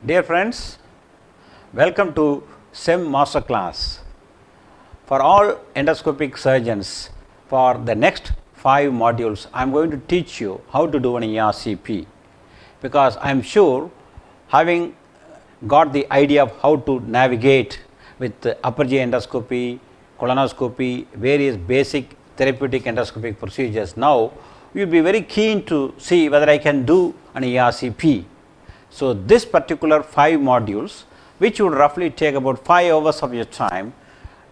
Dear friends, welcome to SEM Masterclass. For all endoscopic surgeons, for the next 5 modules, I am going to teach you how to do an ERCP, because I am sure, having got the idea of how to navigate with the upper GI endoscopy, colonoscopy, various basic therapeutic endoscopic procedures, now you will be very keen to see whether I can do an ERCP. So, this particular 5 modules, which would roughly take about 5 hours of your time,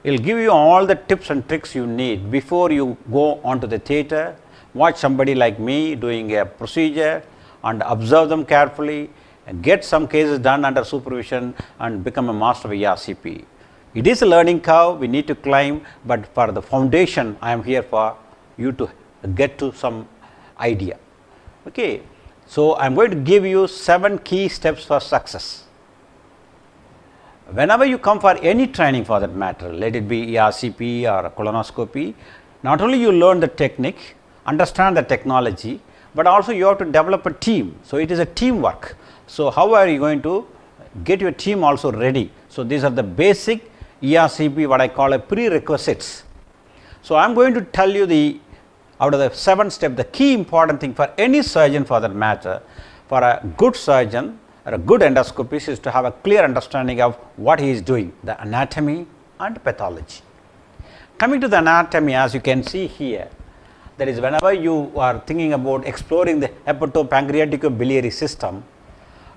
will give you all the tips and tricks you need before you go onto the theatre, watch somebody like me doing a procedure and observe them carefully and get some cases done under supervision and become a master of ERCP. It is a learning curve we need to climb, but for the foundation I am here for you to get to some idea. Okay. So, I am going to give you 7 key steps for success. Whenever you come for any training for that matter, let it be ERCP or colonoscopy, not only you learn the technique, understand the technology, but also you have to develop a team. So, it is a teamwork. So, how are you going to get your team also ready? So, these are the basic ERCP, what I call a prerequisites. So, I am going to tell you out of the 7 steps, the key important thing for any surgeon for that matter, for a good surgeon or a good endoscopist, is to have a clear understanding of what he is doing, the anatomy and pathology. Coming to the anatomy, as you can see here, that is, whenever you are thinking about exploring the hepatopancreatico-biliary system,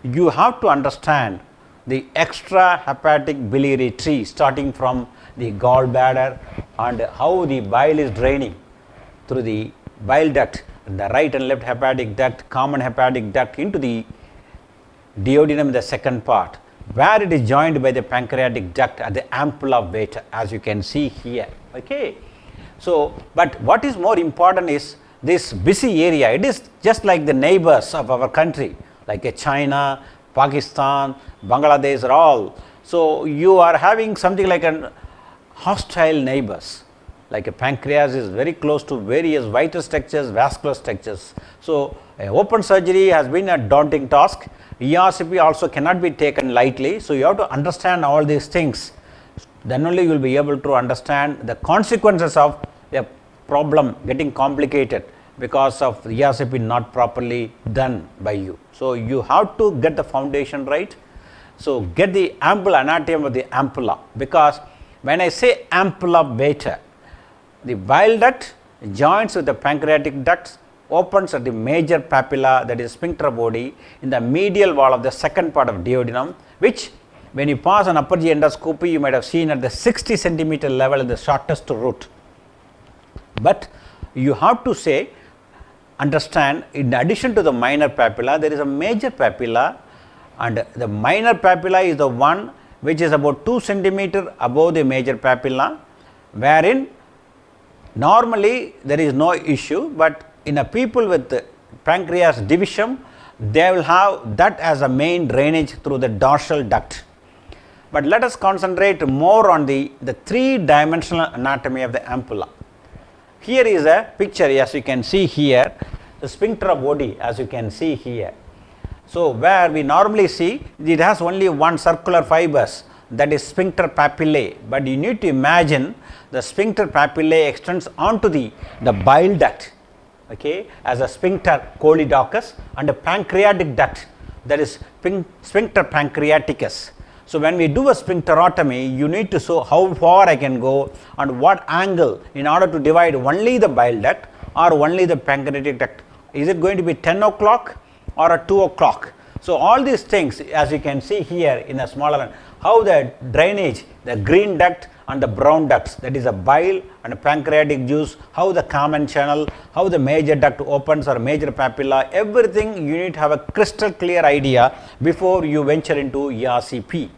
you have to understand the extrahepatic biliary tree, starting from the gallbladder and how the bile is draining through the bile duct, the right and left hepatic duct, common hepatic duct into the duodenum in the second part, where it is joined by the pancreatic duct at the ampulla vata, as you can see here. Okay. So, but what is more important is this busy area. It is just like the neighbors of our country, like China, Pakistan, Bangladesh are all. So, you are having something like an hostile neighbors. Like a pancreas is very close to various vital structures, vascular structures. So, open surgery has been a daunting task. ERCP also cannot be taken lightly. So, you have to understand all these things. Then only you will be able to understand the consequences of a problem getting complicated because of ERCP not properly done by you. So, you have to get the foundation right. So, get the ampulla anatomy of the ampulla, because when I say ampulla vata, the bile duct joins with the pancreatic ducts, opens at the major papilla, that is sphincter body, in the medial wall of the second part of duodenum, which when you pass an upper GI endoscopy, you might have seen at the 60 centimeter level in the shortest route. But you have to understand, in addition to the minor papilla, there is a major papilla, and the minor papilla is the one which is about 2 centimeter above the major papilla, wherein normally there is no issue, but in a people with pancreas division, they will have that as a main drainage through the dorsal duct. But let us concentrate more on the 3-dimensional anatomy of the ampulla. Here is a picture, as you can see here, the sphincter body, as you can see here. So, where we normally see it has only one circular fibers, that is sphincter papillae, but you need to imagine the sphincter papillae extends onto the bile duct, okay, as a sphincter choledochus, and a pancreatic duct, that is sphincter pancreaticus. So, when we do a sphincterotomy, you need to show how far I can go and what angle in order to divide only the bile duct or only the pancreatic duct. Is it going to be 10 o'clock or a 2 o'clock? So, all these things, as you can see here in a smaller, how the drainage, the green duct and the brown ducts, that is a bile and a pancreatic juice, how the common channel, how the major duct opens or major papilla, everything you need to have a crystal clear idea before you venture into ERCP.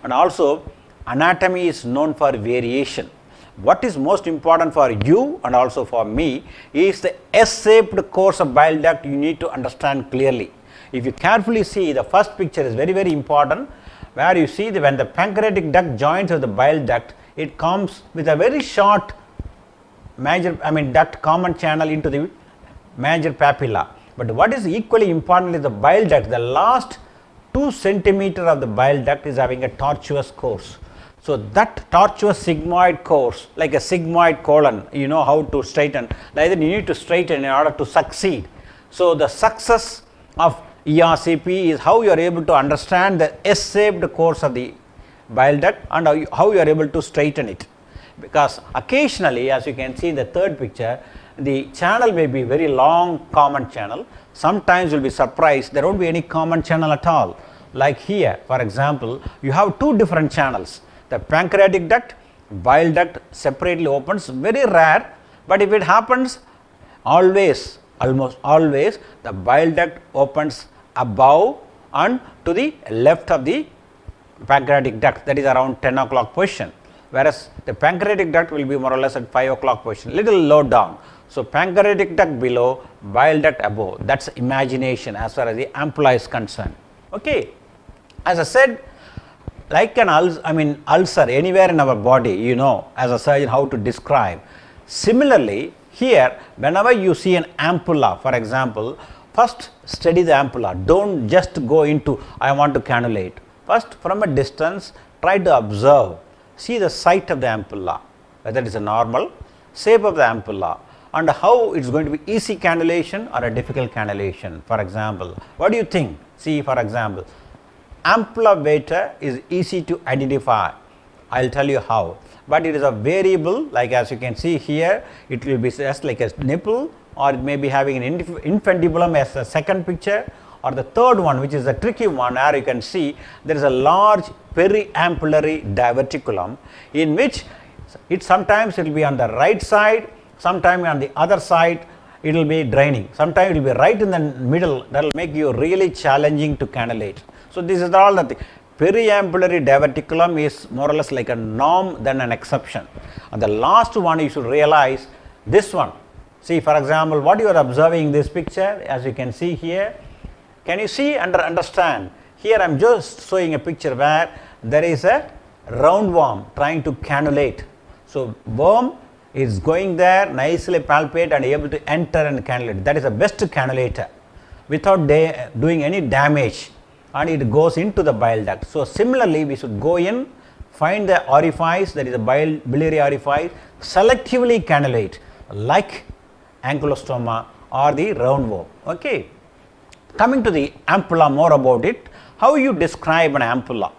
And also, anatomy is known for variation. What is most important for you and also for me is the S-shaped course of bile duct you need to understand clearly. If you carefully see, the first picture is very, very important, where you see that when the pancreatic duct joins with the bile duct, it comes with a very short duct common channel into the major papilla. But what is equally important is the bile duct, the last 2 centimeter of the bile duct is having a tortuous course. So, that tortuous sigmoid course, like a sigmoid colon, you know how to straighten, like that you need to straighten in order to succeed. So, the success of ERCP is how you are able to understand the S-shaped course of the bile duct and how you are able to straighten it. Because occasionally, as you can see in the third picture, the channel may be very long common channel. Sometimes you will be surprised there won't be any common channel at all. Like here, for example, you have 2 different channels. The pancreatic duct, bile duct separately opens, very rare, but if it happens, always, almost always, the bile duct opens above and to the left of the pancreatic duct, that is around 10 o'clock position, whereas the pancreatic duct will be more or less at 5 o'clock position, little low down. So, pancreatic duct below, bile duct above, that is imagination as far as the ampulla is concerned. Okay. As I said, like an ulcer anywhere in our body, you know as a surgeon how to describe. Similarly, here whenever you see an ampulla, for example, first study the ampulla, do not just go into I want to cannulate. First, from a distance, try to observe, see the site of the ampulla, whether it is a normal, shape of the ampulla, and how it is going to be easy cannulation or a difficult cannulation. For example, what do you think? See, for example, ampulla vata is easy to identify. I will tell you how, but it is a variable, like as you can see here, it will be just like a nipple, or it may be having an infundibulum as the second picture, or the third one, which is the tricky one, where you can see there is a large periampullary diverticulum, in which it sometimes it will be on the right side, sometimes on the other side it will be draining, sometimes it will be right in the middle, that will make you really challenging to cannulate. So, this is all that the periampullary diverticulum is more or less like a norm than an exception. And the last one you should realize, this one. See, for example, what you are observing in this picture, as you can see here, can you see and understand? Here I am just showing a picture where there is a roundworm trying to cannulate. So, worm is going there, nicely palpate and able to enter and cannulate. That is the best cannulator without doing any damage, and it goes into the bile duct. So, similarly, we should go in, find the orifice, that is a biliary orifice, selectively cannulate like ankylostoma or the roundworm. Okay. Coming to the ampulla, more about it, how you describe an ampulla.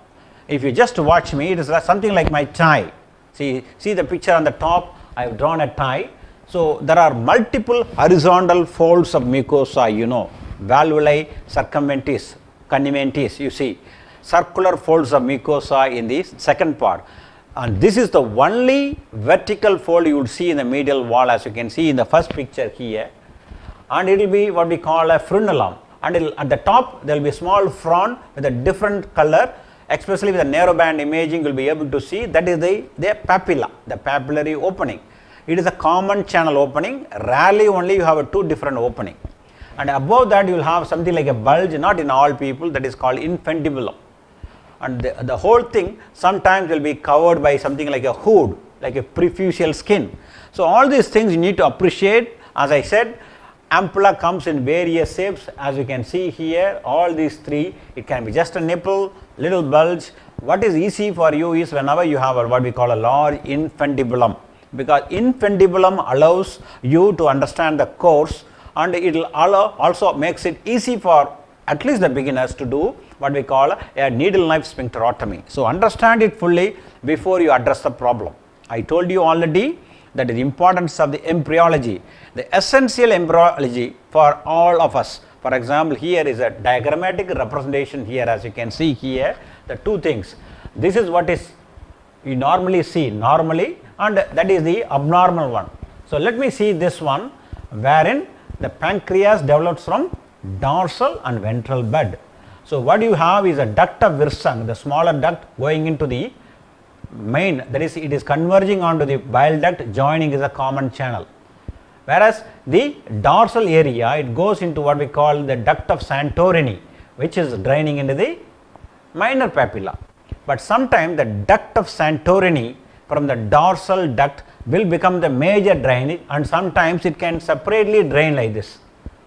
If you just watch me, it is something like my tie. See the picture on the top, I have drawn a tie. So, there are multiple horizontal folds of mucosa, you know, valvulae circumventis, conniventis, you see, circular folds of mucosa in the second part. And this is the only vertical fold you would see in the medial wall, as you can see in the first picture here. And it will be what we call a frenulum. And at the top there will be a small frond with a different color, especially with the narrowband imaging you will be able to see, that is the papilla, the papillary opening. It is a common channel opening, rarely only you have a 2 different opening. And above that you will have something like a bulge, not in all people, that is called infundibulum. And the whole thing sometimes will be covered by something like a hood, like a prefusial skin. So, all these things you need to appreciate. As I said, ampulla comes in various shapes, as you can see here, all these 3, it can be just a nipple, little bulge. What is easy for you is whenever you have what we call a large infundibulum, because infundibulum allows you to understand the course, and it will also makes it easy for at least the beginners to do what we call a needle knife sphincterotomy. So, understand it fully before you address the problem. I told you already that the importance of the embryology, the essential embryology for all of us. For example, here is a diagrammatic representation here, as you can see here, the 2 things. This is what is you normally see normally, and that is the abnormal one. So, let me see this one, wherein the pancreas develops from dorsal and ventral bed. So, what you have is a duct of Wirsung, the smaller duct going into the main, that is it is converging onto the bile duct, joining is a common channel. Whereas, the dorsal area, it goes into what we call the duct of Santorini, which is draining into the minor papilla. But sometimes the duct of Santorini from the dorsal duct will become the major drainage, and sometimes it can separately drain like this.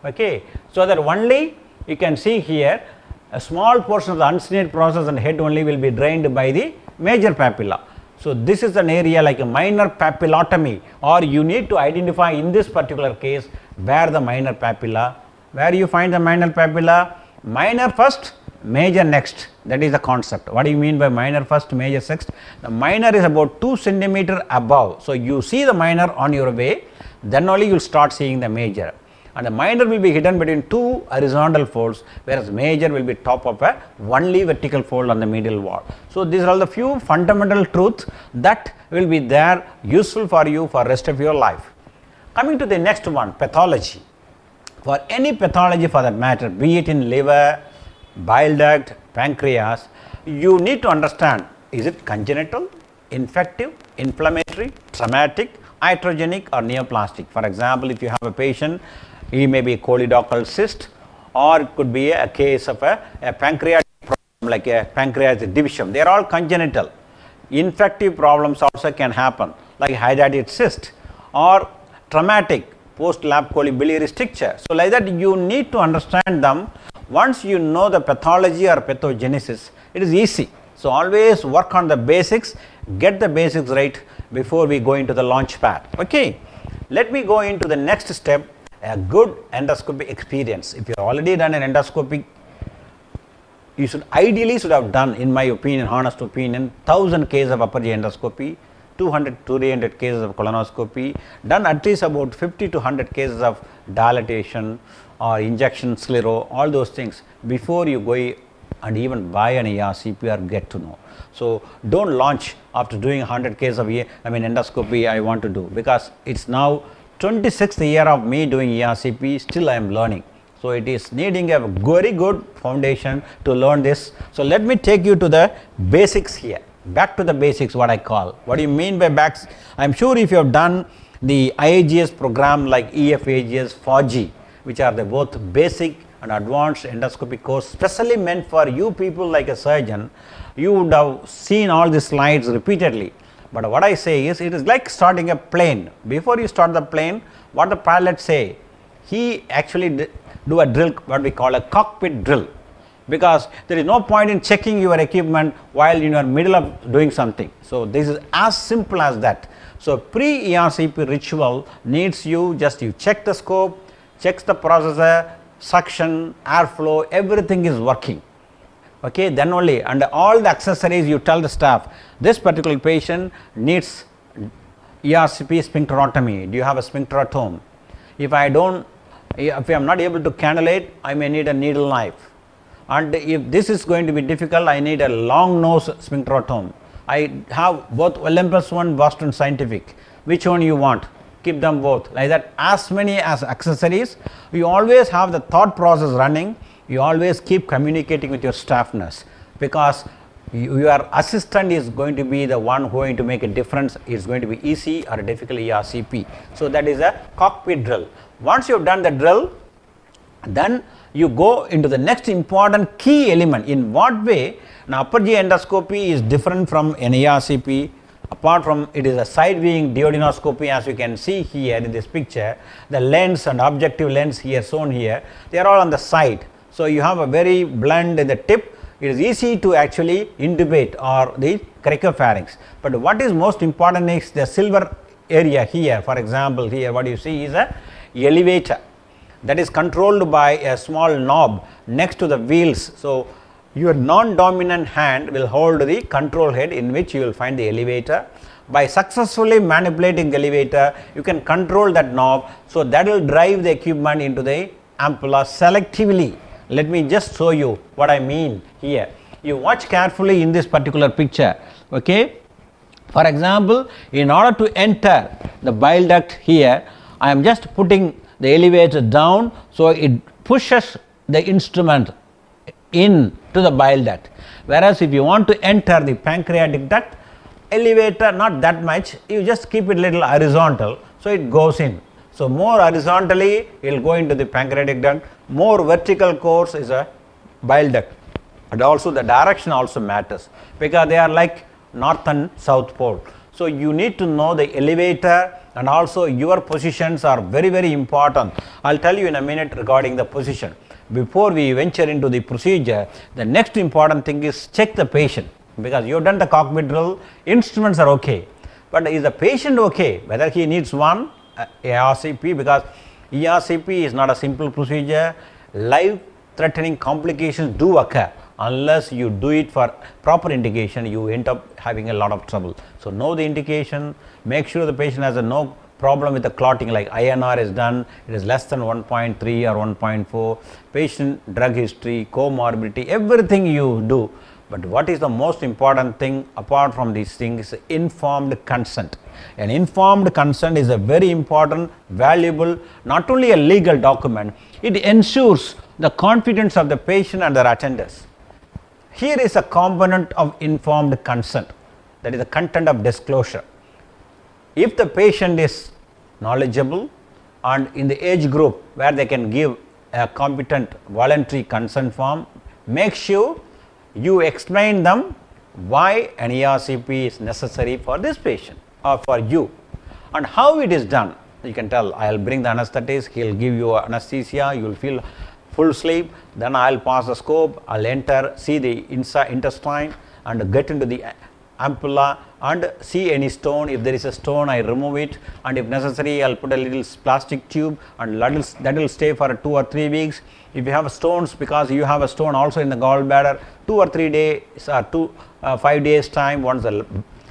Okay. So, that only you can see here a small portion of the unsnake process and head only will be drained by the major papilla. So, this is an area like a minor papillotomy, or you need to identify in this particular case where the minor papilla, where you find the minor papilla, minor first, major next, that is the concept. What do you mean by minor first, major next? The minor is about 2 centimeter above. So, you see the minor on your way, then only you will start seeing the major, and the minor will be hidden between 2 horizontal folds, whereas major will be top of a only vertical fold on the medial wall. So, these are all the few fundamental truths that will be there useful for you for rest of your life. Coming to the next one, pathology. For any pathology for that matter, be it in liver, bile duct, pancreas, you need to understand, is it congenital, infective, inflammatory, traumatic, iatrogenic or neoplastic. For example, if you have a patient, he may be a choledochal cyst, or it could be a case of a pancreatic problem like a pancreas division. They are all congenital. Infective problems also can happen like hydatid cyst, or traumatic post-lap biliary stricture. So, like that you need to understand them. Once you know the pathology or pathogenesis, it is easy. So, always work on the basics, get the basics right before we go into the launch pad. Okay. Let me go into the next step, a good endoscopy experience. If you have already done an endoscopy, you should ideally have done, in my opinion, honest opinion, 1000 cases of upper GI endoscopy, 200 to 300 cases of colonoscopy, done at least about 50 to 100 cases of dilatation or injection sclero, all those things before you go and even buy an ERCP or get to know. So, do not launch after doing 100 cases of endoscopy I want to do, because it is now 26th year of me doing ERCP, still I am learning. So, it is needing a very good foundation to learn this. So, let me take you to the basics here, back to the basics what I call. What do you mean by backs? I am sure if you have done the IAGS program like EFAGS, FOGI, which are the both basic and advanced endoscopy course specially meant for you people like a surgeon, you would have seen all these slides repeatedly. But what I say is, it is like starting a plane. Before you start the plane, what the pilot say, he actually do a drill, what we call a cockpit drill, because there is no point in checking your equipment while you are middle of doing something. So, this is as simple as that. So, pre-ERCP ritual needs you check the scope, checks the processor, suction, airflow, everything is working. Okay, then only, and all the accessories you tell the staff, this particular patient needs ERCP sphincterotomy. Do you have a sphincter at home? If I am not able to cannulate, I may need a needle knife. And if this is going to be difficult, I need a long nose sphincterotomy. I have both Olympus one, Boston Scientific. Which one you want? Keep them both like that. As many as accessories, you always have the thought process running. You always keep communicating with your staff nurse, because your assistant is going to be the one going to make a difference. It is going to be easy or difficult ERCP. So, that is a cockpit drill. Once you have done the drill, then you go into the next important key element. In what way now upper GI endoscopy is different from an ERCP, apart from it is a side viewing duodenoscopy, as you can see here in this picture. The lens and objective lens here shown here, they are all on the side. So, you have a very blend in the tip. It is easy to actually intubate or the cricopharynx, but what is most important is the silver area here. For example, here what you see is a elevator that is controlled by a small knob next to the wheels. So, your non-dominant hand will hold the control head, in which you will find the elevator. By successfully manipulating the elevator, you can control that knob. So, that will drive the equipment into the ampulla selectively. Let me just show you what I mean here. You watch carefully in this particular picture. Okay. For example, in order to enter the bile duct here, I am just putting the elevator down. So, it pushes the instrument in to the bile duct. Whereas, if you want to enter the pancreatic duct, elevator not that much, you just keep it little horizontal. So, it goes in. So, more horizontally it will go into the pancreatic duct, more vertical course is a bile duct, and also the direction also matters, because they are like north and south pole. So, you need to know the elevator, and also your positions are very important. I will tell you in a minute regarding the position. before we venture into the procedure, the next important thing is check the patient, because you have done the cockpit drill, instruments are okay, but is the patient okay, whether he needs one ERCP, because ERCP is not a simple procedure. Life threatening complications do occur. Unless you do it for proper indication, you end up having a lot of trouble. So, know the indication, make sure the patient has no problem with the clotting, like INR is done, it is less than 1.3 or 1.4, patient drug history, comorbidity, everything you do. But what is the most important thing apart from these things is informed consent. An informed consent is a very important, valuable, not only a legal document, it ensures the confidence of the patient and their attenders. Here is a component of informed consent, that is the content of disclosure. If the patient is knowledgeable and in the age group where they can give a competent voluntary consent form, make sure you explain them why an ERCP is necessary for this patient or for you and how it is done. You can tell, I will bring the anesthetist, he will give you anesthesia, you will feel full sleep, then I will pass the scope, I will enter, see the intestine and get into the ampulla and see any stone. If there is a stone, I remove it, and if necessary I will put a little plastic tube and that will stay for 2 or 3 weeks. If you have stones, because you have a stone also in the gallbladder, 2 or 3 days or 5 days time, once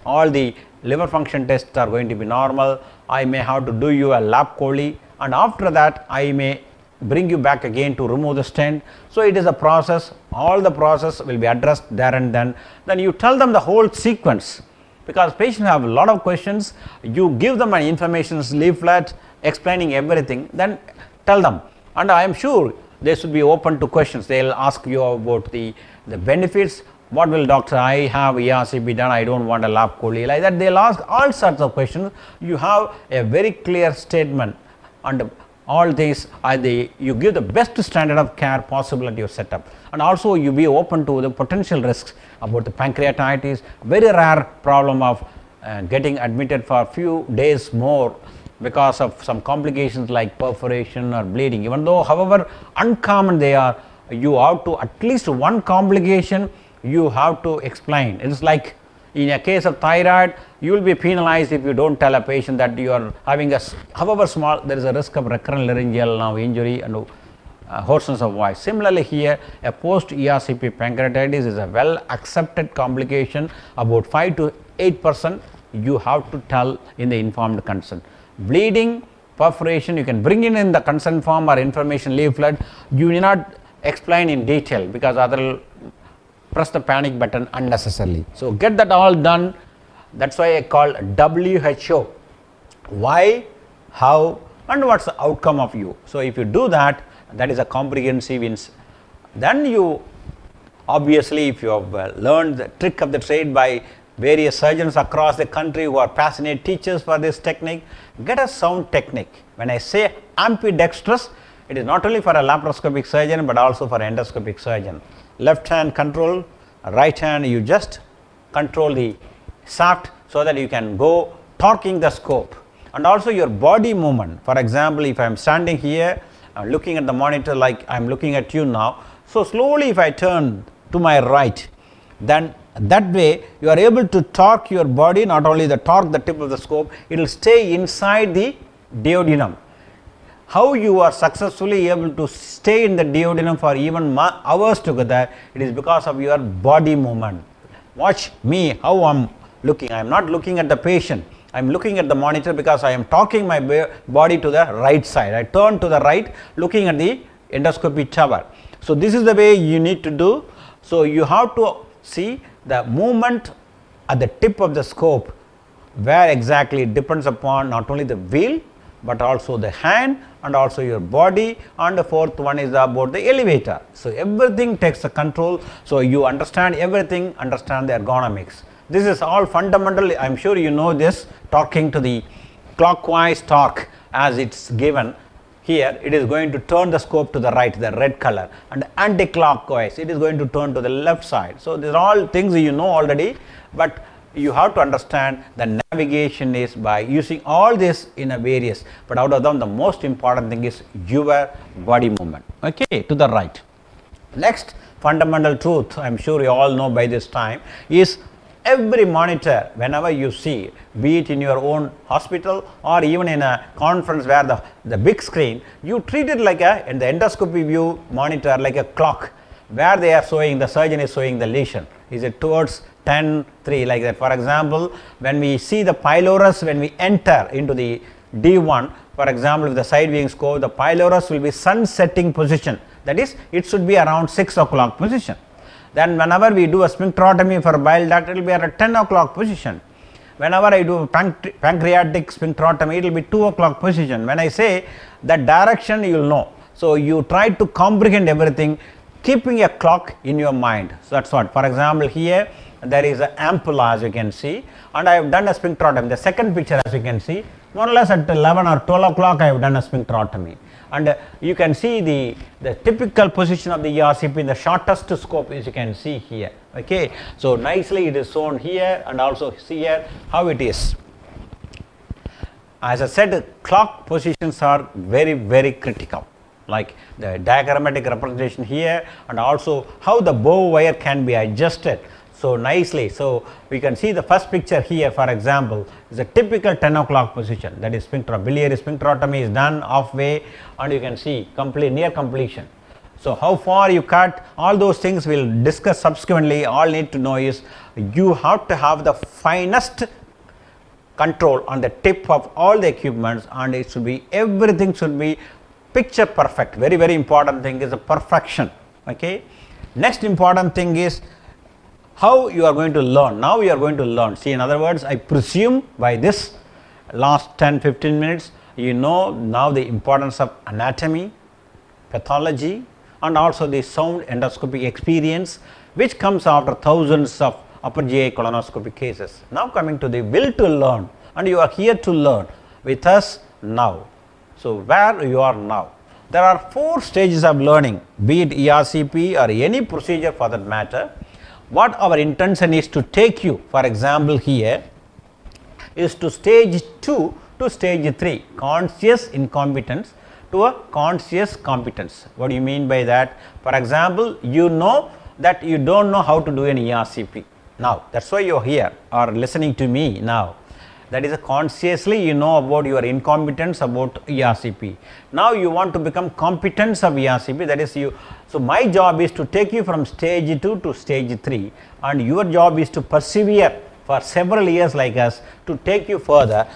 all the liver function tests are going to be normal, I may have to do you a lap chole, and after that I may bring you back again to remove the stent. So, it is a process, all the process will be addressed there and then you tell them the whole sequence, because patients have a lot of questions, you give them an information leaflet explaining everything, then tell them, and I am sure they should be open to questions. They will ask you about the benefits. What will doctor, I have ERCP done, I do not want a lap chole, like that they will ask all sorts of questions. You have a very clear statement, and all these are you give the best standard of care possible at your setup, and also you be open to the potential risks about the pancreatitis, very rare problem of getting admitted for a few days more because of some complications like perforation or bleeding. Even though however uncommon they are, you have to at least one complication you have to explain. It is like in a case of thyroid, you will be penalized if you do not tell a patient that you are having a, however small, there is a risk of recurrent laryngeal nerve injury and hoarseness of voice. Similarly, here a post ERCP pancreatitis is a well accepted complication, about 5 to 8% you have to tell in the informed consent. Bleeding, perforation, you can bring in the consent form or information leaflet, you need not explain in detail, because other press the panic button unnecessarily. So, get that all done. That is why I call WHO, why, how and what is the outcome of you. So, if you do that, that is a comprehensive then you obviously, if you have learned the trick of the trade by various surgeons across the country who are passionate teachers for this technique, get a sound technique. When I say ambidextrous, it is not only for a laparoscopic surgeon, but also for an endoscopic surgeon. Left hand control, right hand you just control the shaft so that you can go torquing the scope, and also your body movement. For example, if I am standing here, I am looking at the monitor like I am looking at you now. So, slowly if I turn to my right, then that way you are able to torque your body, not only the torque the tip of the scope, it will stay inside the duodenum. How you are successfully able to stay in the duodenum for even hours together, it is because of your body movement. Watch me, how I am looking. I am not looking at the patient, I am looking at the monitor, because I am torquing my body to the right side. I turn to the right looking at the endoscopy tower. So, this is the way you need to do. So, you have to see the movement at the tip of the scope, where exactly it depends upon not only the wheel, but also the hand and also your body, and the fourth one is about the elevator. So, everything takes the control. So, you understand everything, understand the ergonomics. This is all fundamental. I am sure you know this, torquing to the clockwise torque as it is given here, it is going to turn the scope to the right, the red color, and anti-clockwise it is going to turn to the left side. So, these are all things you know already, but you have to understand the navigation is by using all this in a various, but out of them the most important thing is your body movement, okay, to the right. Next fundamental truth, I am sure you all know by this time, is every monitor whenever you see, be it in your own hospital or even in a conference where the big screen, you treat it like in the endoscopy view monitor like a clock, where they are showing, the surgeon is showing the lesion. Is it towards 10:3 like that? For example, when we see the pylorus, when we enter into the D1, for example, with the side viewing scope, the pylorus will be sun setting position, that is, it should be around 6 o'clock position. Then whenever we do a sphincterotomy for bile duct, it will be at a 10 o'clock position. Whenever I do pancreatic sphincterotomy, it will be 2 o'clock position. When I say that direction, you will know. So you try to comprehend everything, keeping a clock in your mind. So that's what. For example, here there is an ampulla, as you can see, and I have done a sphincterotomy. The second picture, as you can see, more or less at 11 or 12 o'clock I have done a sphincterotomy. And you can see the typical position of the ERCP in the shortest scope, as you can see here, okay. So nicely it is shown here, and also see here how it is. As I said, clock positions are very, very critical, like the diagrammatic representation here, and also how the bow wire can be adjusted so nicely. So we can see the first picture here, for example, is a typical 10 o'clock position, that is biliary sphincterotomy is done halfway, and you can see near completion. So how far you cut, all those things we will discuss subsequently. All need to know is you have to have the finest control on the tip of all the equipments, and it should be, everything should be picture perfect. Very, very important thing is the perfection, okay. Next important thing is how you are going to learn. Now you are going to learn. See, in other words, I presume by this last 10-15 minutes, you know now the importance of anatomy, pathology, and also the sound endoscopy experience, which comes after thousands of upper GI colonoscopy cases. Now coming to the will to learn, and you are here to learn with us now. So where you are now, there are 4 stages of learning, be it ERCP or any procedure for that matter. What our intention is to take you, for example, here is to stage 2 to stage 3, conscious incompetence to a conscious competence. What do you mean by that? For example, you know that you don't know how to do an ERCP. Now that's why you are here or listening to me now. That is, consciously you know about your incompetence about ERCP. Now you want to become competence of ERCP, that is you. So my job is to take you from stage 2 to stage 3, and your job is to persevere for several years like us to take you further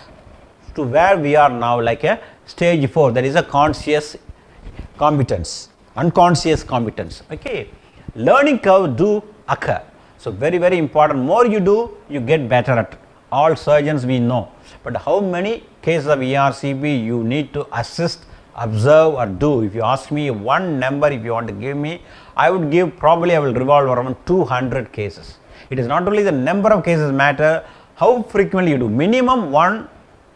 to where we are now, like a stage 4, that is a conscious competence, unconscious competence, okay. Learning curve do occur. So very, very important, more you do, you get better at it. All surgeons we know, but how many cases of ERCP you need to assist, observe or do? If you ask me one number, if you want to give me, I would give, probably I will revolve around 200 cases. It is not only the number of cases matter, how frequently you do. Minimum 1,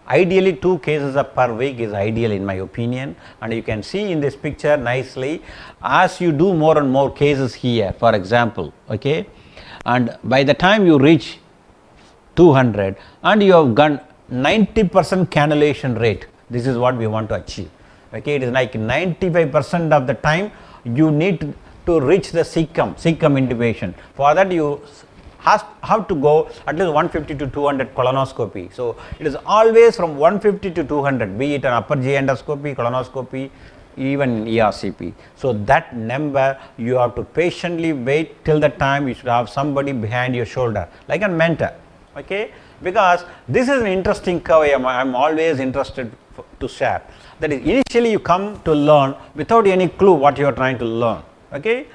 ideally 2 cases per week is ideal in my opinion. And you can see in this picture nicely, as you do more and more cases here, for example, okay, and by the time you reach 200 and you have done 90% cannulation rate, this is what we want to achieve, okay. It is like 95% of the time you need to reach the cecum intubation. For that you have to go at least 150 to 200 colonoscopy. So it is always from 150 to 200, be it an upper GI endoscopy, colonoscopy, even ERCP. So that number you have to patiently wait till the time you should have somebody behind your shoulder, like a mentor, okay, because this is an interesting curve I am always interested to share. That is, initially you come to learn without any clue what you are trying to learn, okay.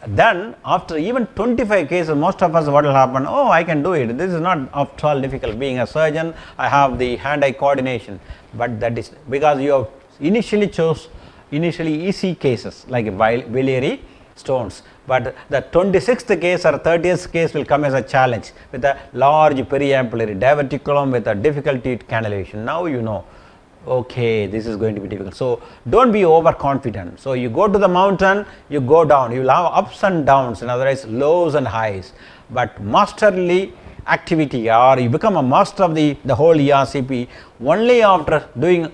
Then after even 25 cases, most of us, what will happen, oh, I can do it, this is not after all difficult, being a surgeon I have the hand-eye coordination, but that is because you have initially chose easy cases like biliary stones, but the 26th case or 30th case will come as a challenge with a large periampullary diverticulum with a difficulty cannulation. Now you know, okay, this is going to be difficult. So don't be overconfident. So you go to the mountain, you go down, you will have ups and downs, in other words lows and highs, but masterly activity, or you become a master of the whole ERCP only after doing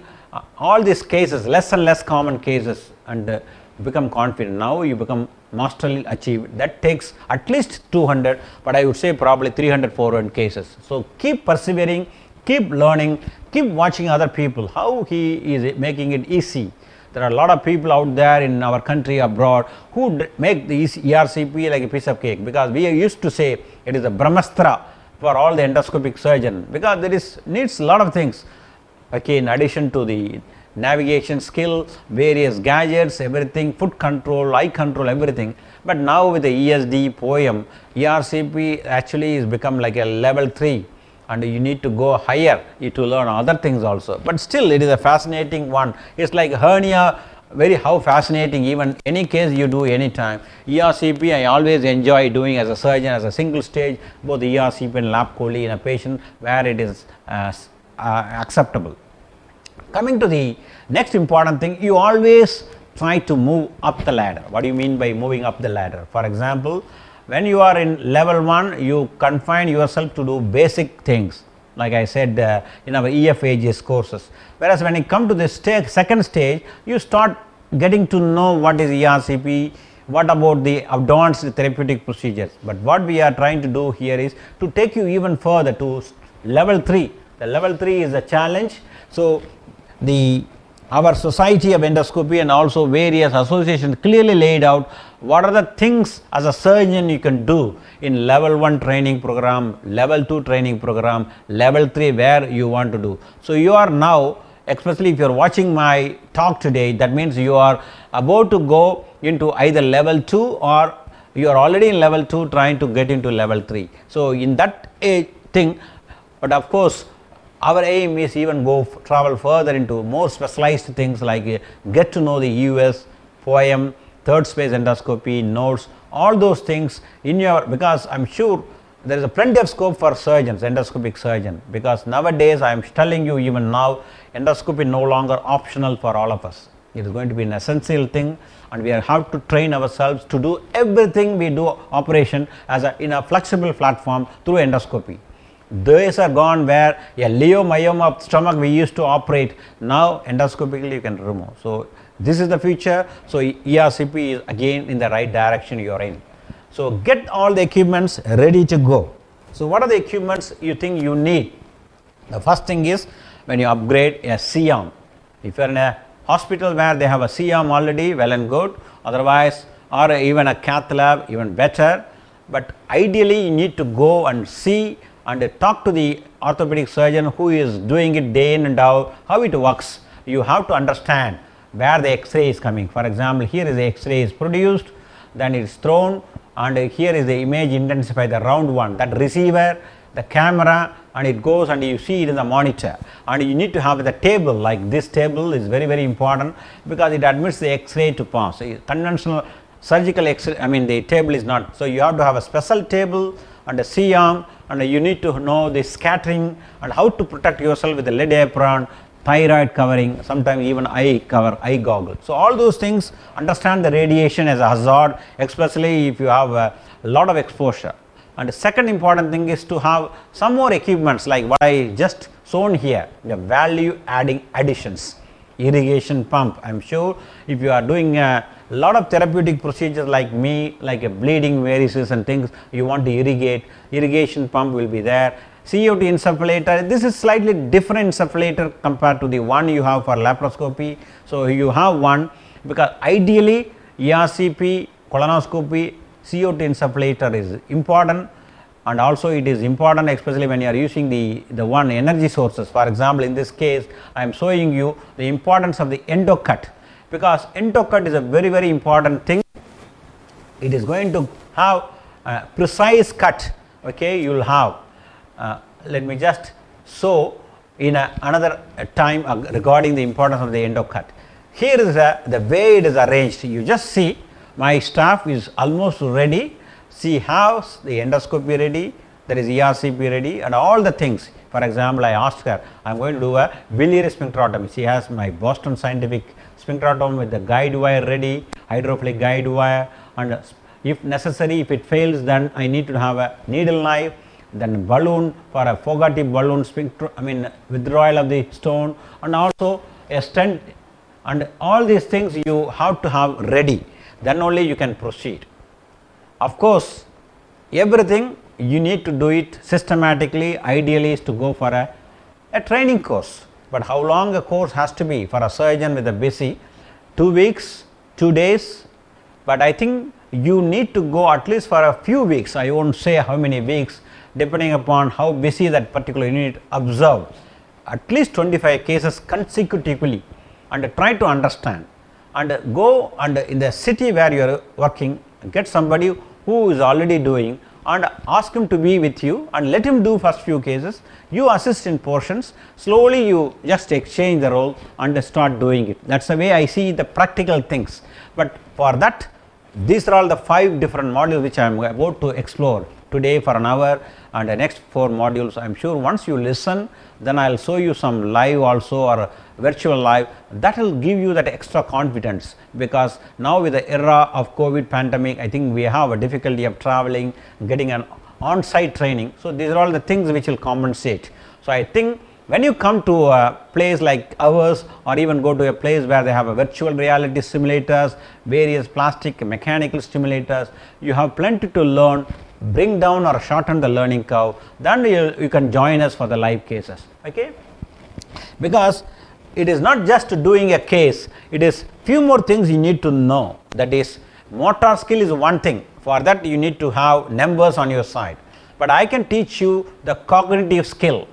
all these cases, less and less common cases, and become confident. Now you become masterly achieved. That takes at least 200, but I would say probably 300, 400 cases. So keep persevering, keep learning, keep watching other people, how he is making it easy. There are a lot of people out there in our country, abroad, who make the ERCP like a piece of cake, because we used to say it is a brahmastra for all the endoscopic surgeon, because there is needs a lot of things, okay, in addition to the navigation skill, various gadgets, everything, foot control, eye control, everything. But now with the ESD, POEM, ERCP actually is become like a level 3, and you need to go higher to learn other things also. But still it is a fascinating one. It's like hernia, very how fascinating, even any case you do anytime. ERCP I always enjoy doing as a surgeon, as a single stage, both ERCP and lap chole in a patient where it is acceptable. Coming to the next important thing, you always try to move up the ladder. What do you mean by moving up the ladder? For example, when you are in level 1, you confine yourself to do basic things, like I said in our EFAGS courses. Whereas when you come to the second stage, you start getting to know what is ERCP, what about the advanced therapeutic procedures. But what we are trying to do here is to take you even further to level 3. The level 3 is a challenge. So our Society of Endoscopy and also various associations clearly laid out what are the things as a surgeon you can do in level 1 training program, level 2 training program, level 3 where you want to do. So you are now, especially if you are watching my talk today, that means you are about to go into either level 2 or you are already in level 2 trying to get into level 3. So in that thing, but of course our aim is even travel further into more specialized things like get to know the US, POEM, third space endoscopy, nodes, all those things in your, because I am sure there is a plenty of scope for surgeons, endoscopic surgeon, because nowadays I am telling you even now endoscopy no longer optional for all of us. It is going to be an essential thing, and we have to train ourselves to do everything we do operation as in a flexible platform through endoscopy. Days are gone where a leiomyoma of stomach we used to operate, now endoscopically you can remove. So this is the future. So ERCP is again in the right direction you are in. So get all the equipments ready to go. So what are the equipments you think you need? The first thing is when you upgrade a SEM. If you are in a hospital where they have a SEM already, well and good, otherwise, or even a cath lab, even better. But ideally you need to go and see and talk to the orthopedic surgeon who is doing it day in and out, how it works. You have to understand where the X-ray is coming. For example, here is the X-ray is produced, then it is thrown, and here is the image intensified, the round one, that receiver, the camera, and it goes and you see it in the monitor. And you need to have the table, like this table is very, very important, because it admits the X-ray to pass. So conventional surgical X-ray, I mean the table is not. So you have to have a special table and a C-arm, and you need to know the scattering and how to protect yourself with the lead apron, thyroid covering, sometimes even eye cover, eye goggle. So all those things, understand the radiation as a hazard, especially if you have a lot of exposure. And the second important thing is to have some more equipments like what I just shown here, the value adding additions. Irrigation pump, I am sure if you are doing a lot of therapeutic procedures like me, like a bleeding varices and things, you want to irrigate, irrigation pump will be there. CO2 insufflator, this is slightly different insufflator compared to the one you have for laparoscopy. So you have one, because ideally ERCP, colonoscopy, CO2 insufflator is important, and also it is important especially when you are using the one energy sources. For example, in this case I am showing you the importance of the endocut, because endocut is a very, very important thing. It is going to have a precise cut, okay, you will have. Let me just show in another time regarding the importance of the endocut. Here is the way it is arranged. You just see my staff is almost ready. She has the endoscopy ready, there is ERCP ready, and all the things. For example, I asked her, I am going to do a biliary sphincterotomy. She has my Boston Scientific sphincterotomy with the guide wire ready, hydrophilic guide wire, and if necessary, if it fails, then I need to have a needle knife, then balloon for a Fogarty balloon sphincter, withdrawal of the stone, and also a stent, and all these things you have to have ready, then only you can proceed. Of course, everything you need to do it systematically. Ideally is to go for a training course, but how long a course has to be for a surgeon with a busy 2 weeks, 2 days, but I think you need to go at least for a few weeks. I won't say how many weeks, depending upon how busy that particular unit. Observe at least 25 cases consecutively and try to understand, and go and in the city where you are working, get somebody who is already doing and ask him to be with you and let him do first few cases. You assist in portions, slowly you just exchange the role and start doing it. That is the way I see the practical things, but for that these are all the 5 different modules which I am about to explore today for an hour, and the next 4 modules. I am sure once you listen, then I will show you some live also or virtual live, that will give you that extra confidence, because now with the era of COVID pandemic, I think we have a difficulty of traveling, getting an on-site training. So, these are all the things which will compensate. So, I think when you come to a place like ours, or even go to a place where they have a virtual reality simulators, various plastic mechanical simulators, you have plenty to learn, bring down or shorten the learning curve, then you can join us for the live cases. Okay? Because it is not just doing a case, it is few more things you need to know. That is, motor skill is one thing, for that you need to have numbers on your side, but I can teach you the cognitive skill.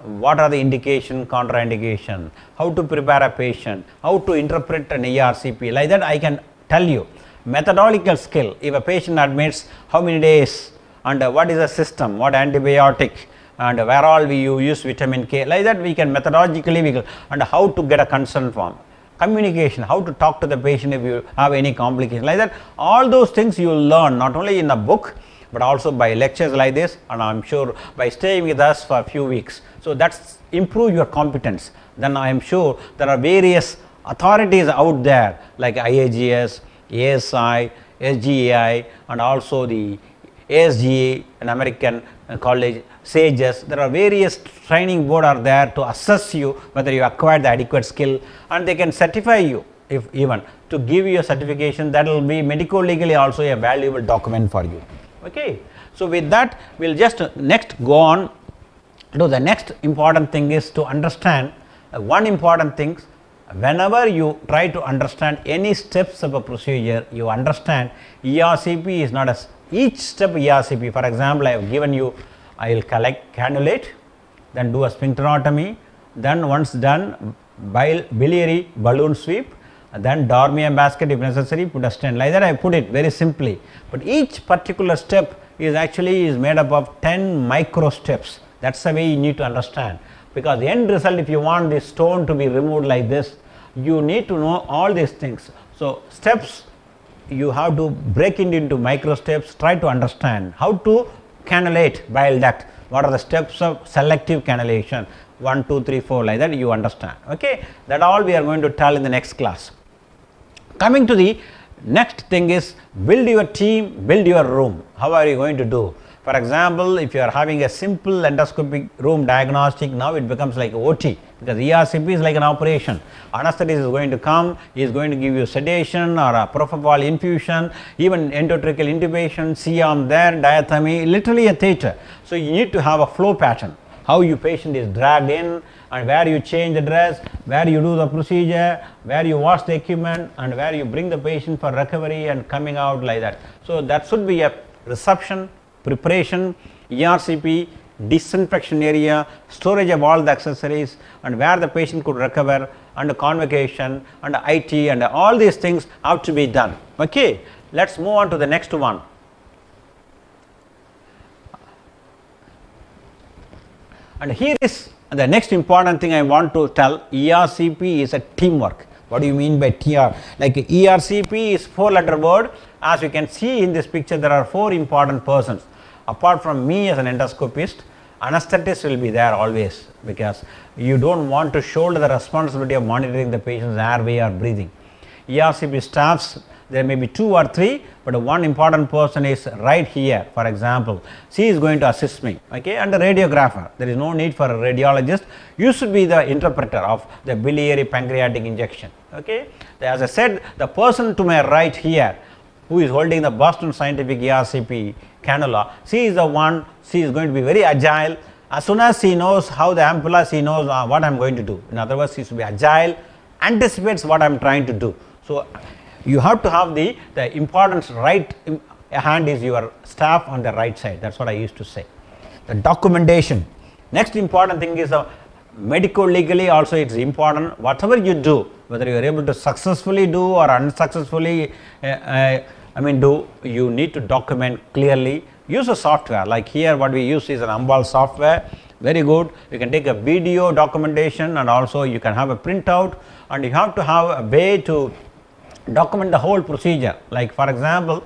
What are the indication, contraindication, how to prepare a patient, how to interpret an ERCP, like that I can tell you. Methodological skill, if a patient admits, how many days, and what is the system, what antibiotic, and where all we use vitamin K, like that we can methodologically, and how to get a consent form. Communication, how to talk to the patient if you have any complication, like that. All those things you will learn not only in a book, but also by lectures like this, and I am sure by staying with us for a few weeks. So, that is improve your competence. Then I am sure there are various authorities out there like IAGS, ASI, SGAI, and also the ASGA, an American college, SAGES. There are various training board are there to assess you whether you acquired the adequate skill, and they can certify you, if even to give you a certification that will be medico legally also a valuable document for you. Okay. So, with that we will just next go on to the next important thing is to understand one important thing. Whenever you try to understand any steps of a procedure, you understand ERCP is not as each step ERCP. For example, I have given you, I will collect cannulate, then do a sphincterotomy, then once done biliary balloon sweep, then Dormier basket if necessary, put a stent, like that I put it very simply, but each particular step is actually made up of 10 micro steps. That is the way you need to understand, because the end result, if you want this stone to be removed like this, you need to know all these things. So, steps you have to break it into micro steps, try to understand how to cannulate bile duct, what are the steps of selective cannulation, 1, 2, 3, 4, like that you understand. Okay? That all we are going to tell in the next class. Coming to the next thing is build your team, build your room. How are you going to do? For example, if you are having a simple endoscopic room diagnostic, now it becomes like OT, because ERCP is like an operation. Anesthetist is going to come, he is going to give you sedation or a propofol infusion, even endotracheal intubation, C-arm there, diathermy, literally a theatre. So, you need to have a flow pattern, how your patient is dragged in, and where you change the dress, where you do the procedure, where you wash the equipment, and where you bring the patient for recovery and coming out, like that. So, that should be a reception, preparation, ERCP, disinfection area, storage of all the accessories, and where the patient could recover, and convocation, and IT, and all these things have to be done. Okay. Let us move on to the next one. And here is the next important thing I want to tell. ERCP is a teamwork. What do you mean by TR? Like ERCP is 4-letter word. As you can see in this picture, there are 4 important persons. Apart from me as an endoscopist, anesthetist will be there always, because you do not want to shoulder the responsibility of monitoring the patient's airway or breathing. ERCP staffs there may be 2 or 3, but one important person is right here. For example, she is going to assist me, okay, and the radiographer. There is no need for a radiologist. You should be the interpreter of the biliary pancreatic injection, okay. As I said, the person to my right here who is holding the Boston Scientific ERCP cannula, she is the one, she is going to be very agile. As soon as she knows how the ampulla, she knows what I am going to do. In other words, she should be agile, anticipates what I am trying to do. So, you have to have the importance right hand is your staff on the right side. That is what I used to say. The documentation. Next important thing is medico legally also it is important. Whatever you do, whether you are able to successfully do or unsuccessfully do, you need to document clearly. Use a software like here what we use is an Ampulla software, very good. You can take a video documentation and also you can have a printout, and you have to have a way to document the whole procedure. Like for example,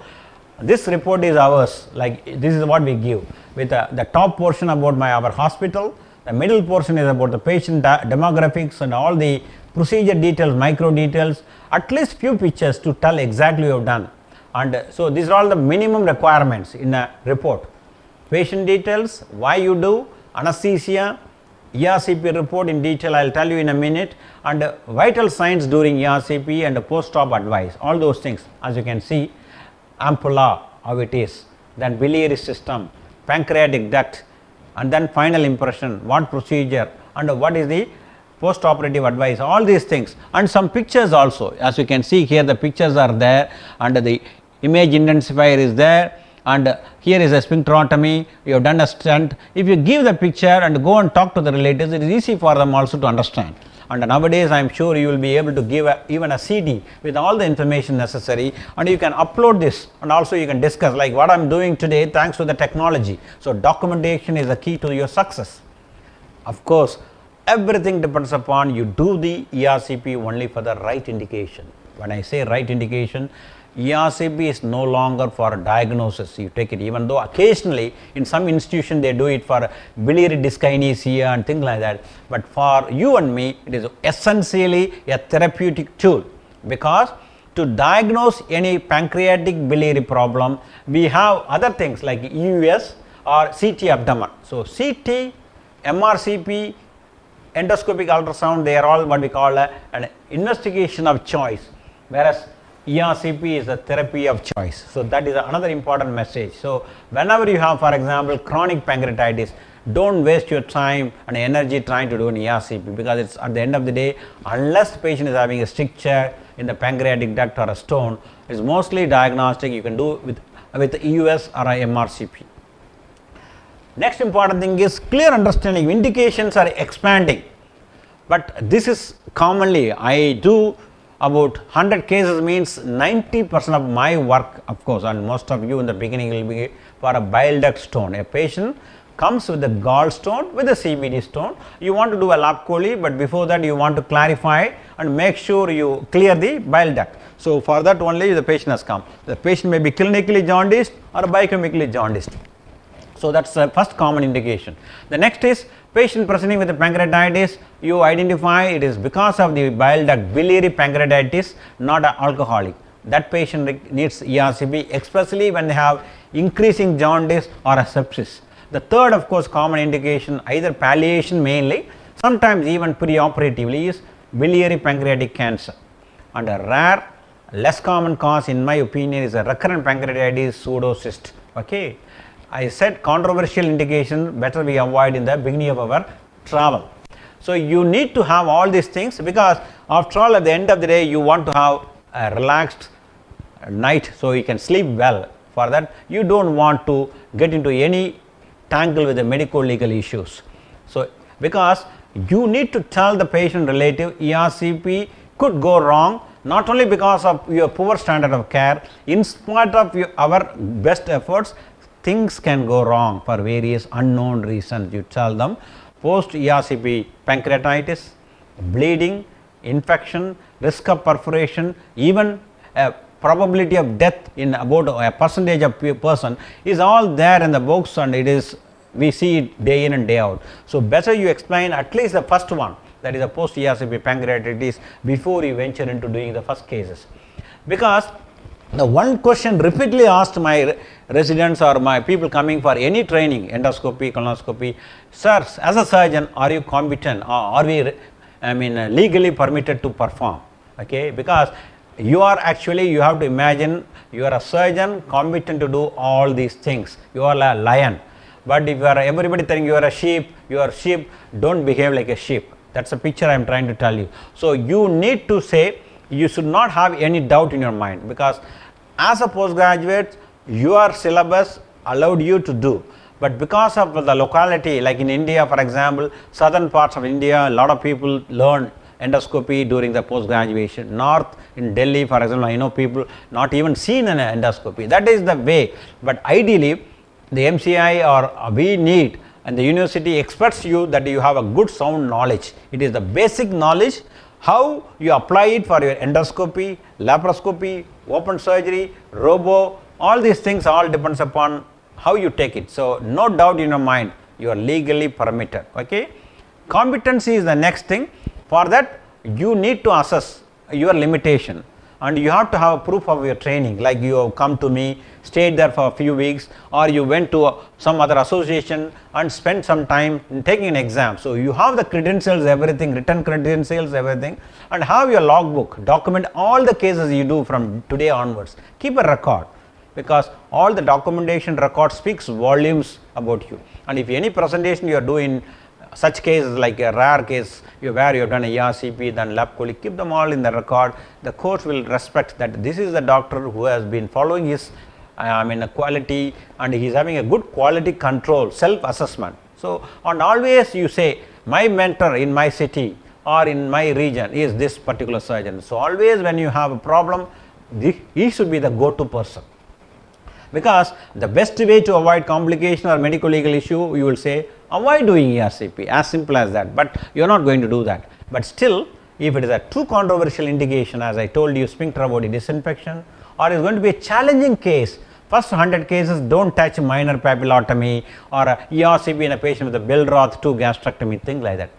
this report is ours, like this is what we give with the top portion about our hospital, the middle portion is about the patient demographics and all the procedure details, micro details, at least few pictures to tell exactly you have done. And so these are all the minimum requirements in a report. Patient details, why you do, anesthesia, ERCP report in detail I will tell you in a minute, and vital signs during ERCP and post-op advice, all those things. As you can see, ampulla, how it is, then biliary system, pancreatic duct, and then final impression, what procedure and what is the post-operative advice, all these things, and some pictures also. As you can see here, the pictures are there, and the image intensifier is there, and here is a sphincterotomy, you have done a stent. If you give the picture and go and talk to the relatives, it is easy for them also to understand. And nowadays I am sure you will be able to give even a CD with all the information necessary, and you can upload this, and also you can discuss like what I am doing today thanks to the technology. So, documentation is the key to your success. Of course, everything depends upon you do the ERCP only for the right indication. When I say right indication, ERCP is no longer for diagnosis, you take it, even though occasionally in some institution they do it for biliary dyskinesia and things like that, but for you and me it is essentially a therapeutic tool, because to diagnose any pancreatic biliary problem we have other things like EUS or CT abdomen. So, CT, MRCP, endoscopic ultrasound, they are all what we call an investigation of choice, whereas ERCP is a therapy of choice. So, that is another important message. So, whenever you have for example chronic pancreatitis, do not waste your time and energy trying to do an ERCP, because it is at the end of the day, unless the patient is having a stricture in the pancreatic duct or a stone, it is mostly diagnostic, you can do with EUS or a MRCP. Next important thing is clear understanding. Indications are expanding, but this is commonly I do about 100 cases, means 90% of my work, of course, and most of you in the beginning will be for a bile duct stone. A patient comes with a gallstone with a CBD stone, you want to do a lap chole, but before that you want to clarify and make sure you clear the bile duct. So, for that only the patient has come. The patient may be clinically jaundiced or biochemically jaundiced. So, that is the first common indication. The next is patient presenting with the pancreatitis, you identify it is because of the bile duct biliary pancreatitis, not alcoholic. That patient needs ERCP, especially when they have increasing jaundice or a sepsis. The third of course common indication, either palliation mainly, sometimes even preoperatively, is biliary pancreatic cancer. And a rare, less common cause in my opinion is a recurrent pancreatitis pseudocyst. Okay. I said controversial indication better we avoid in the beginning of our travel. So, you need to have all these things, because after all at the end of the day you want to have a relaxed night, so you can sleep well. For that you do not want to get into any tangle with the medico legal issues. So, because you need to tell the patient relative ERCP could go wrong, not only because of your poor standard of care, in spite of our best efforts, things can go wrong for various unknown reasons. You tell them post ERCP pancreatitis, bleeding, infection, risk of perforation, even a probability of death in about a percentage of person is all there in the books, and it is we see it day in and day out. So, better you explain at least the first one, that is a post ERCP pancreatitis, before you venture into doing the first cases, because The one question repeatedly asked my residents or my people coming for any training, endoscopy, colonoscopy, sir, as a surgeon, are you competent, or are we, legally permitted to perform? Okay, because you are actually, you have to imagine, you are a surgeon competent to do all these things. You are a lion, but if you are, everybody telling you are a sheep, don't behave like a sheep. That's a picture I am trying to tell you. So you need to say, you should not have any doubt in your mind, because as a postgraduate, your syllabus allowed you to do, but because of the locality, like in India, for example, southern parts of India, a lot of people learn endoscopy during the post graduation. North in Delhi, for example, I know people not even seen an endoscopy. That is the way, but ideally the MCI or we need, and the university expects you that you have a good sound knowledge. It is the basic knowledge. How you apply it for your endoscopy, laparoscopy, open surgery, robo, all these things all depends upon how you take it. So no doubt in your mind, you are legally permitted. Okay, competency is the next thing. For that, you need to assess your limitation, and you have to have a proof of your training, like you have come to me, stayed there for a few weeks, or you went to some other association and spent some time in taking an exam. So you have the credentials, everything, written credentials, everything, and have your logbook, document all the cases you do from today onwards. Keep a record, because all the documentation record speaks volumes about you. And if any presentation you are doing, such cases like a rare case where you have done a ERCP, then lab coli, keep them all in the record. The court will respect that this is the doctor who has been following his quality, and he is having a good quality control, self-assessment. So, and always you say, my mentor in my city or in my region is this particular surgeon. So, always when you have a problem, he should be the go-to person. Because the best way to avoid complication or medical legal issue, you will say, avoid doing ERCP, as simple as that, but you are not going to do that. But still, if it is a too controversial indication, as I told you, sphincter body disinfection, or it is going to be a challenging case, first 100 cases don't touch minor papillotomy or a ERCP in a patient with a Bile-Duct 2 gastrectomy, things like that.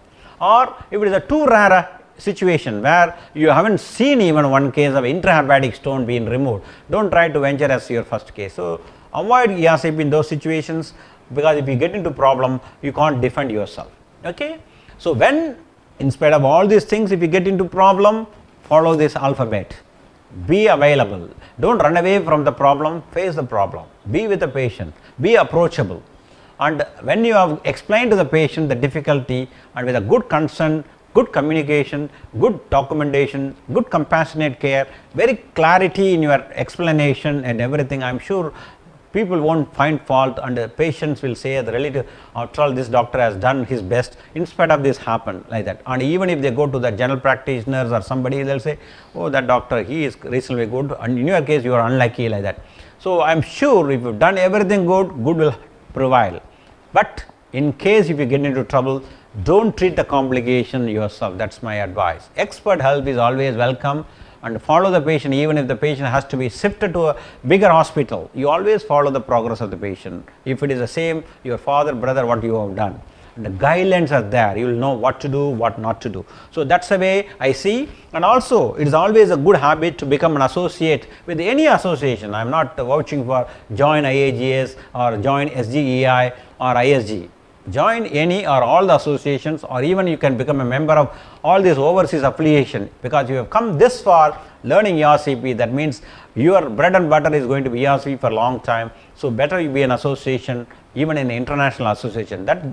Or if it is a too rare situation where you haven't seen even one case of intrahepatic stone being removed, don't try to venture as your first case. So avoid ERCP in those situations, because if you get into problem, you can't defend yourself. Okay, so when, in spite of all these things, if you get into problem, follow this alphabet. Be available, don't run away from the problem, face the problem, be with the patient, be approachable, and when you have explained to the patient the difficulty, and with a good concern, good communication, good documentation, good compassionate care, very clarity in your explanation and everything, I am sure people won't find fault, and the patients will say, the relative, after all, this doctor has done his best, in spite of this happened, like that. And even if they go to the general practitioners or somebody, they will say, oh, that doctor, he is reasonably good, and in your case you are unlucky, like that. So I am sure if you have done everything good, good will prevail. But in case if you get into trouble, don't treat the complication yourself. That is my advice. Expert help is always welcome, and follow the patient. Even if the patient has to be shifted to a bigger hospital, you always follow the progress of the patient. If it is the same, your father, brother, what you have done, and the guidelines are there, you will know what to do, what not to do. So that's the way I see. And also it is always a good habit to become an associate with any association. I am not vouching for join IAGS or join SGEI or ISG. Join any or all the associations, or even you can become a member of all these overseas affiliation, because you have come this far learning ERCP. That means your bread and butter is going to be ERCP for a long time. So better you be an association, even in an international association. That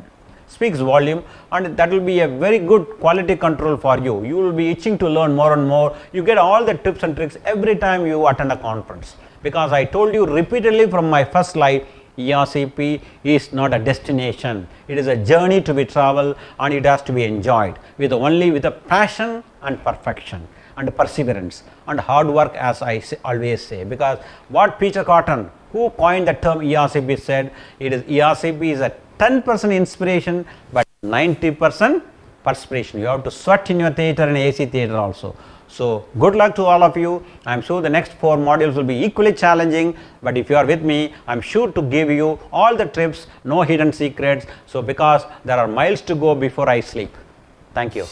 speaks volume, and that will be a very good quality control for you. You will be itching to learn more and more. You get all the tips and tricks every time you attend a conference, because I told you repeatedly from my first slide, ERCP is not a destination, it is a journey to be traveled, and it has to be enjoyed with a passion and perfection and perseverance and hard work, as I always say. Because what Peter Cotton, who coined the term ERCP, said, it is ERCP is a 10% inspiration but 90% perspiration. You have to sweat in your theatre and AC theatre also. So good luck to all of you. I am sure the next 4 modules will be equally challenging, but if you are with me, I am sure to give you all the tips, no hidden secrets. So because there are miles to go before I sleep. Thank you.